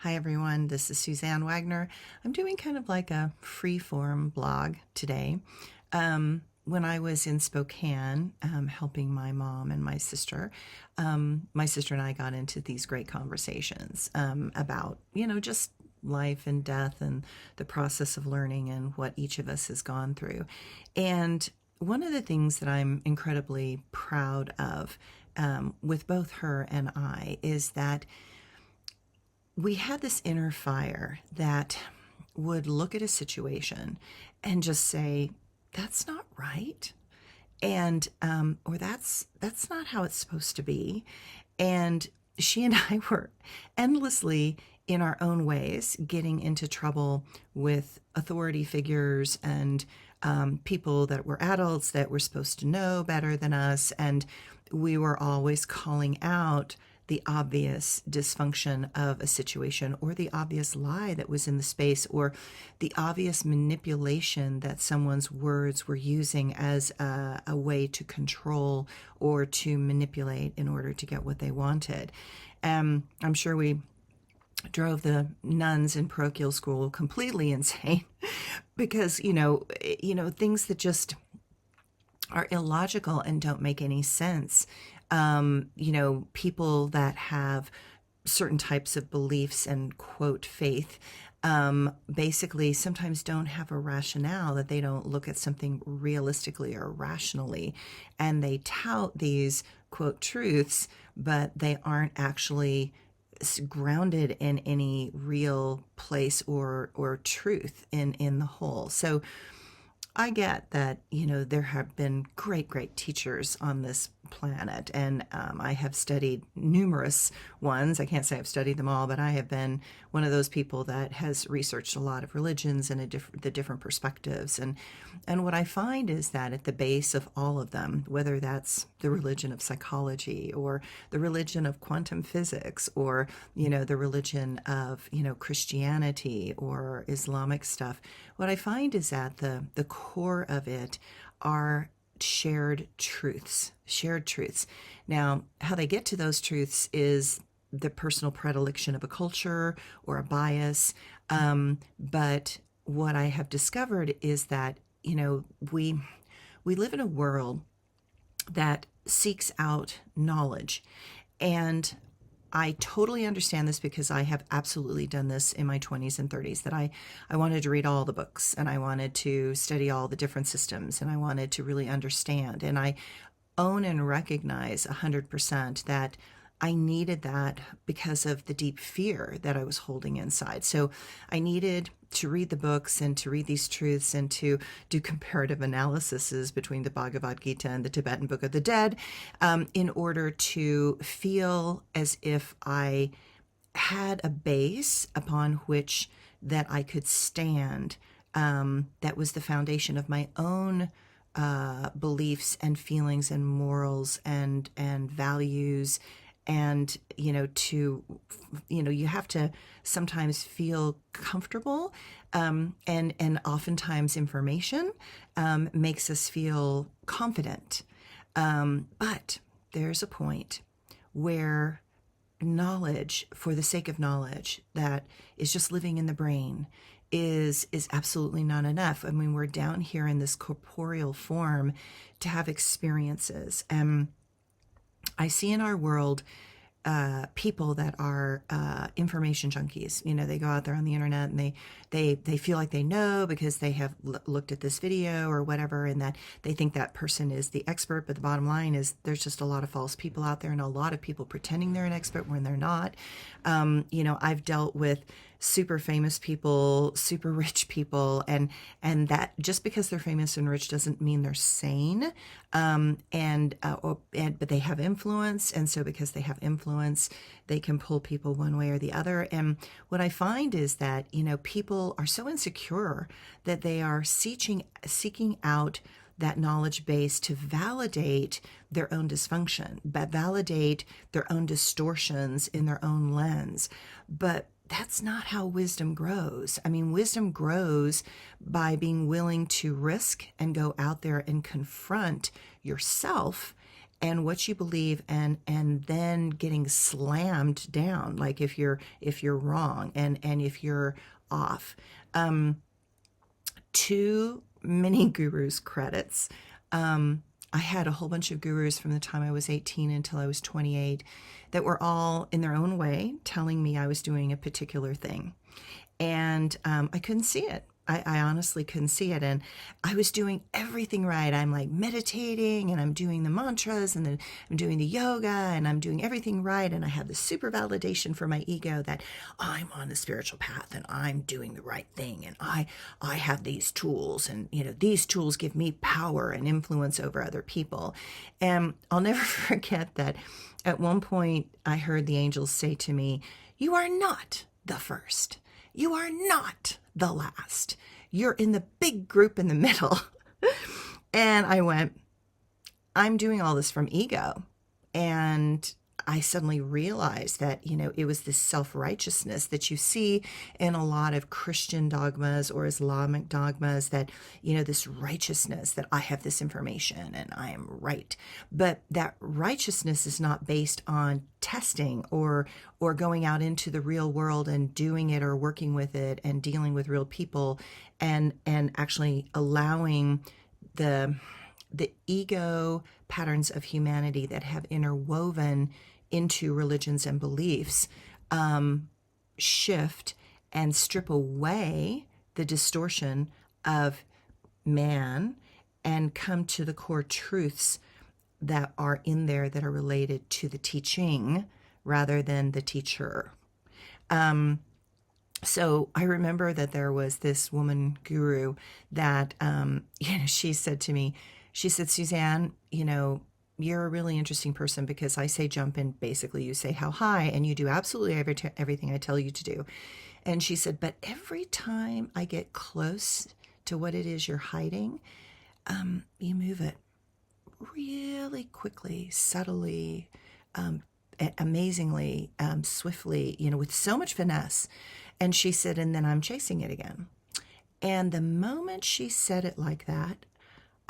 Hi everyone, this is Suzanne Wagner. I'm doing kind of like a free-form blog today. When I was in Spokane helping my mom and my sister and I got into these great conversations about, just life and death and the process of learning and what each of us has gone through. And one of the things that I'm incredibly proud of with both her and I is that we had this inner fire that would look at a situation and just say, that's not right. And, or that's not how it's supposed to be. And she and I were endlessly in our own ways getting into trouble with authority figures and people that were adults that were supposed to know better than us. And we were always calling out the obvious dysfunction of a situation or the obvious lie that was in the space or the obvious manipulation that someone's words were using as a way to control or to manipulate in order to get what they wanted. I'm sure we drove the nuns in parochial school completely insane because, things that just are illogical and don't make any sense. People that have certain types of beliefs and quote faith, basically sometimes don't have a rationale, that they don't look at something realistically or rationally, and they tout these quote truths, but they aren't actually grounded in any real place or truth in the whole. So I get that, there have been great teachers on this planet, and I have studied numerous ones. I can't say I've studied them all, but I have been one of those people that has researched a lot of religions and the different perspectives. And what I find is that at the base of all of them, whether that's the religion of psychology or the religion of quantum physics or, the religion of, Christianity or Islamic stuff, what I find is that the core of it are shared truths. Now, how they get to those truths is the personal predilection of a culture or a bias. But what I have discovered is that, we live in a world that seeks out knowledge. And I totally understand this because I have absolutely done this in my 20s and 30s, that I wanted to read all the books and I wanted to study all the different systems and I wanted to really understand. And I own and recognize 100% that I needed that because of the deep fear that I was holding inside. So I needed to read the books and to read these truths and to do comparative analyses between the Bhagavad Gita and the Tibetan Book of the Dead, in order to feel as if I had a base upon which that I could stand, that was the foundation of my own beliefs and feelings and morals and values. And, you have to sometimes feel comfortable, and oftentimes information makes us feel confident. But there's a point where knowledge, for the sake of knowledge, that is just living in the brain, is absolutely not enough. I mean, we're down here in this corporeal form to have experiences. I see in our world people that are information junkies. They go out there on the internet and they feel like they know because they have looked at this video or whatever, and that they think that person is the expert. But the bottom line is there's just a lot of false people out there and a lot of people pretending they're an expert when they're not. I've dealt with super famous people, super rich people, and that just because they're famous and rich doesn't mean they're sane. But they have influence, and so because they have influence, they can pull people one way or the other. And what I find is that people are so insecure that they are seeking out that knowledge base to validate their own dysfunction, but validate their own distortions in their own lens. But that's not how wisdom grows. I mean, wisdom grows by being willing to risk and go out there and confront yourself and what you believe, and then getting slammed down, like if you're wrong, and if you're off. Too many gurus credits. I had a whole bunch of gurus from the time I was 18 until I was 28 that were all in their own way telling me I was doing a particular thing. And I couldn't see it. I honestly couldn't see it. And I was doing everything right. I'm like meditating, and I'm doing the mantras, and then I'm doing the yoga, and I'm doing everything right. And I had the super validation for my ego that I'm on the spiritual path and I'm doing the right thing. And I have these tools, and these tools give me power and influence over other people. And I'll never forget that at one point I heard the angels say to me, "You are not the first. You are not the last. You're in the big group in the middle." And I went, I'm doing all this from ego. And I suddenly realized that, it was this self-righteousness that you see in a lot of Christian dogmas or Islamic dogmas, that, this righteousness, that I have this information and I am right. But that righteousness is not based on testing or going out into the real world and doing it or working with it and dealing with real people and actually allowing the ego patterns of humanity that have interwoven into religions and beliefs shift and strip away the distortion of man and come to the core truths that are in there that are related to the teaching rather than the teacher. So I remember that there was this woman guru that, she said to me, she said, "Suzanne, you're a really interesting person, because I say jump and basically you say how high, and you do absolutely everything I tell you to do." And she said, "But every time I get close to what it is you're hiding, you move it really quickly, subtly, amazingly, swiftly, with so much finesse." And she said, "And then I'm chasing it again." And the moment she said it like that,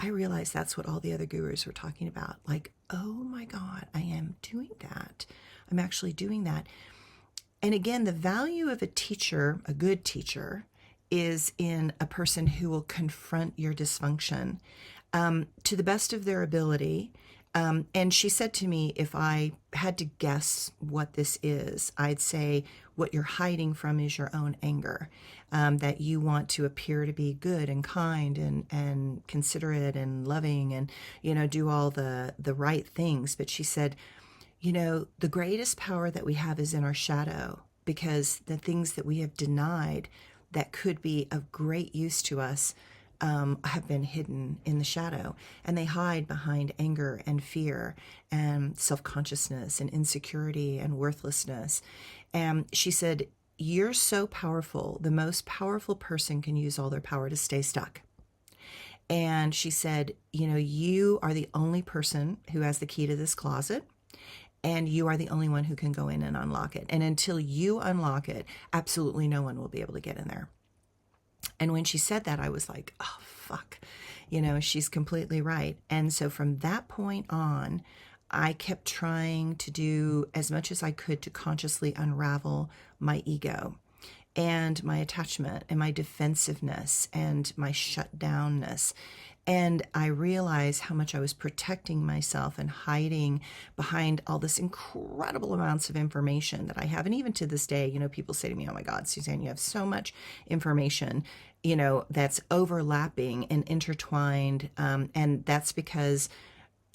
I realized that's what all the other gurus were talking about. Like, oh my God, I am doing that. I'm actually doing that. And again, the value of a teacher, a good teacher, is in a person who will confront your dysfunction to the best of their ability. And she said to me, if I had to guess what this is, I'd say what you're hiding from is your own anger, that you want to appear to be good and kind and considerate and loving and, do all the right things. But she said, the greatest power that we have is in our shadow, because the things that we have denied that could be of great use to us have been hidden in the shadow, and they hide behind anger and fear and self-consciousness and insecurity and worthlessness. And she said, "You're so powerful. The most powerful person can use all their power to stay stuck." And she said, "You are the only person who has the key to this closet, and you are the only one who can go in and unlock it. And until you unlock it, absolutely no one will be able to get in there." And when she said that, I was like, oh, fuck, she's completely right. And so from that point on, I kept trying to do as much as I could to consciously unravel my ego and my attachment and my defensiveness and my shutdownness. And I realized how much I was protecting myself and hiding behind all this incredible amounts of information that I have. And even to this day, people say to me, "Oh my God, Suzanne, you have so much information, that's overlapping and intertwined." And that's because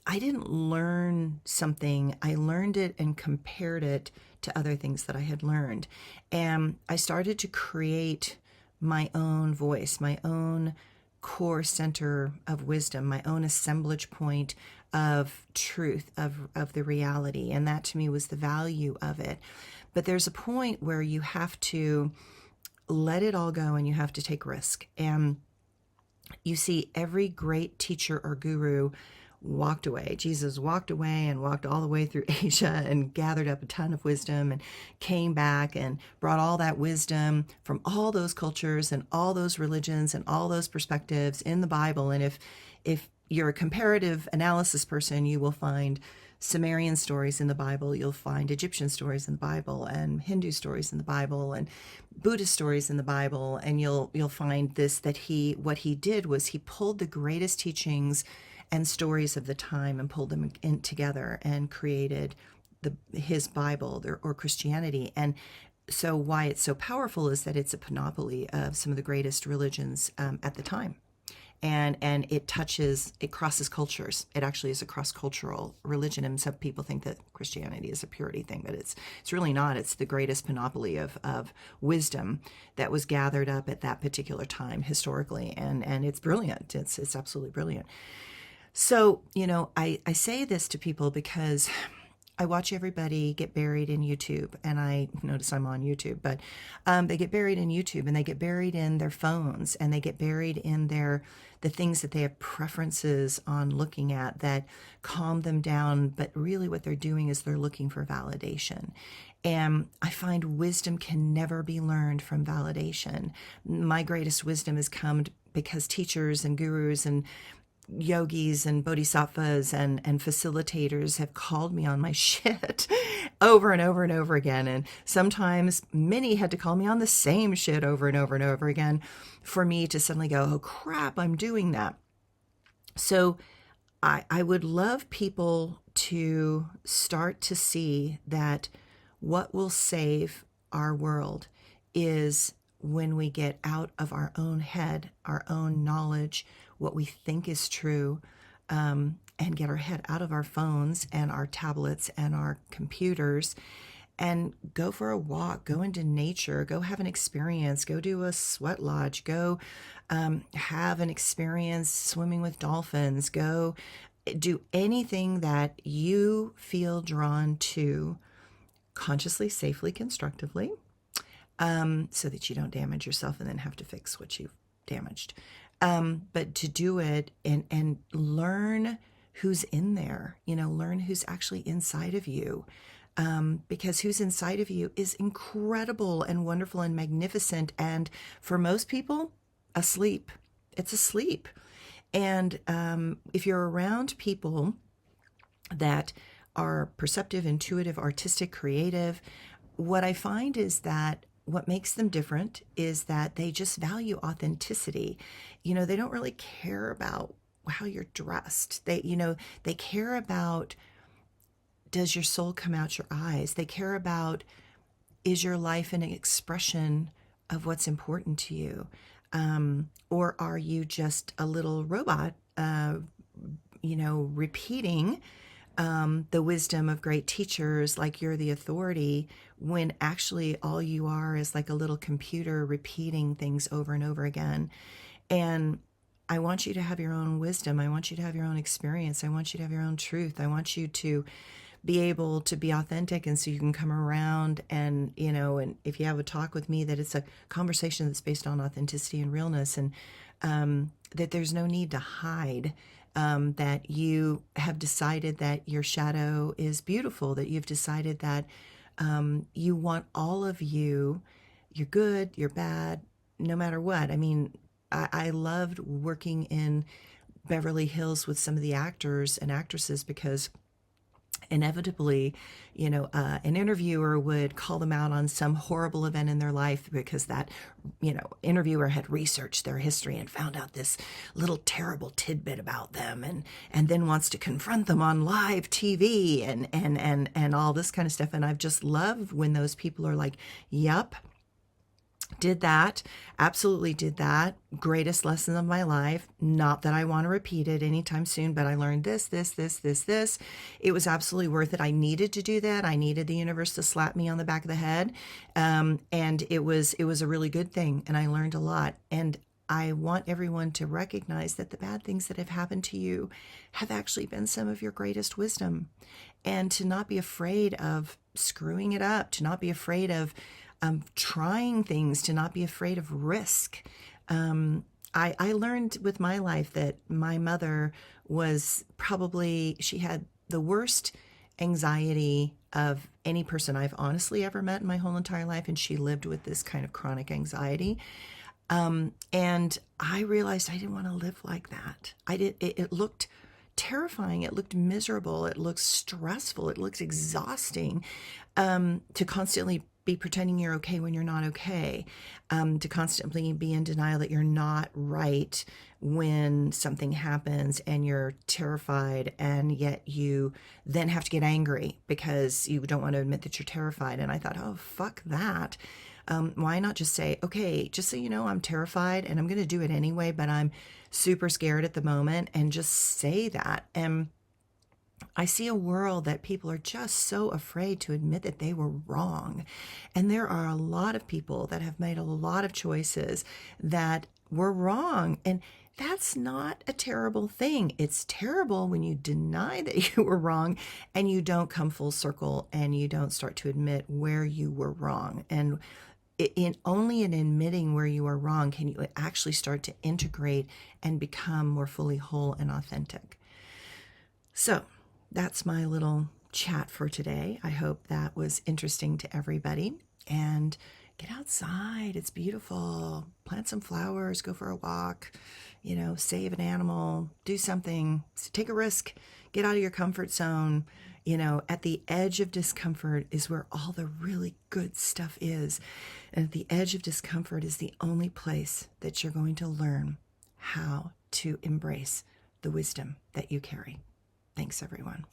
I didn't learn something. I learned it and compared it to other things that I had learned. And I started to create my own voice, my own core center of wisdom, my own assemblage point of truth, of the reality. And that to me was the value of it. But there's a point where you have to let it all go and you have to take risk. And you see, every great teacher or guru walked away. Jesus walked away and walked all the way through Asia and gathered up a ton of wisdom and came back and brought all that wisdom from all those cultures and all those religions and all those perspectives in the Bible. And if you're a comparative analysis person, you will find Sumerian stories in the Bible, you'll find Egyptian stories in the Bible, and Hindu stories in the Bible, and Buddhist stories in the Bible, and you'll find this, that what he did was he pulled the greatest teachings and stories of the time and pulled them in together and created his Bible, or Christianity. And so why it's so powerful is that it's a panoply of some of the greatest religions at the time. And it crosses cultures. It actually is a cross-cultural religion, and some people think that Christianity is a purity thing, but it's really not. It's the greatest panoply of wisdom that was gathered up at that particular time historically, and it's brilliant. It's absolutely brilliant. So, I say this to people because I watch everybody get buried in YouTube, and I notice I'm on YouTube, but they get buried in YouTube, and they get buried in their phones, and they get buried in the things that they have preferences on looking at that calm them down. But really what they're doing is they're looking for validation. And I find wisdom can never be learned from validation. My greatest wisdom has come because teachers and gurus and yogis and bodhisattvas and facilitators have called me on my shit over and over and over again. And sometimes many had to call me on the same shit over and over and over again for me to suddenly go, oh crap, I'm doing that. So I would love people to start to see that what will save our world is when we get out of our own head, our own knowledge, what we think is true, and get our head out of our phones and our tablets and our computers, and go for a walk, go into nature, go have an experience, go do a sweat lodge, go have an experience swimming with dolphins, go do anything that you feel drawn to consciously, safely, constructively, so that you don't damage yourself and then have to fix what you've damaged. But to do it and learn who's in there, learn who's actually inside of you. Because who's inside of you is incredible and wonderful and magnificent. And for most people, asleep. It's asleep. And if you're around people that are perceptive, intuitive, artistic, creative, what I find is that what makes them different is that they just value authenticity. They don't really care about how you're dressed. They care about, does your soul come out your eyes? They care about, is your life an expression of what's important to you? Or are you just a little robot, repeating the wisdom of great teachers like you're the authority, when actually all you are is like a little computer repeating things over and over again. And I want you to have your own wisdom. I want you to have your own experience. I want you to have your own truth. I want you to be able to be authentic, and so you can come around and if you have a talk with me, that it's a conversation that's based on authenticity and realness, and that there's no need to hide. That you have decided that your shadow is beautiful, that you've decided that you want all of you, you're good, you're bad, no matter what. I mean, I loved working in Beverly Hills with some of the actors and actresses, because inevitably, an interviewer would call them out on some horrible event in their life because that, interviewer had researched their history and found out this little terrible tidbit about them, and then wants to confront them on live TV and all this kind of stuff. And I've just loved when those people are like, yep, did that, absolutely did that, greatest lesson of my life. Not that I want to repeat it anytime soon, but I learned this. It was absolutely worth it. I needed to do that. I needed the universe to slap me on the back of the head. And it was a really good thing. And I learned a lot. And I want everyone to recognize that the bad things that have happened to you have actually been some of your greatest wisdom, and to not be afraid of screwing it up, to not be afraid of trying things, to not be afraid of risk. I learned with my life that my mother she had the worst anxiety of any person I've honestly ever met in my whole entire life, and she lived with this kind of chronic anxiety. And I realized I didn't want to live like that. It looked terrifying. It looked miserable. It looked stressful. It looked exhausting, to constantly be pretending you're okay when you're not okay, to constantly be in denial that you're not right when something happens and you're terrified, and yet you then have to get angry because you don't want to admit that you're terrified. And I thought, oh, fuck that. Why not just say, okay, just so you know, I'm terrified and I'm going to do it anyway, but I'm super scared at the moment, and just say that. And I see a world that people are just so afraid to admit that they were wrong. And there are a lot of people that have made a lot of choices that were wrong. And that's not a terrible thing. It's terrible when you deny that you were wrong and you don't come full circle and you don't start to admit where you were wrong. And only in admitting where you are wrong can you actually start to integrate and become more fully whole and authentic. So that's my little chat for today. I hope that was interesting to everybody. And get outside. It's beautiful. Plant some flowers, go for a walk, save an animal, do something, take a risk, get out of your comfort zone. At the edge of discomfort is where all the really good stuff is. And at the edge of discomfort is the only place that you're going to learn how to embrace the wisdom that you carry. Thanks, everyone.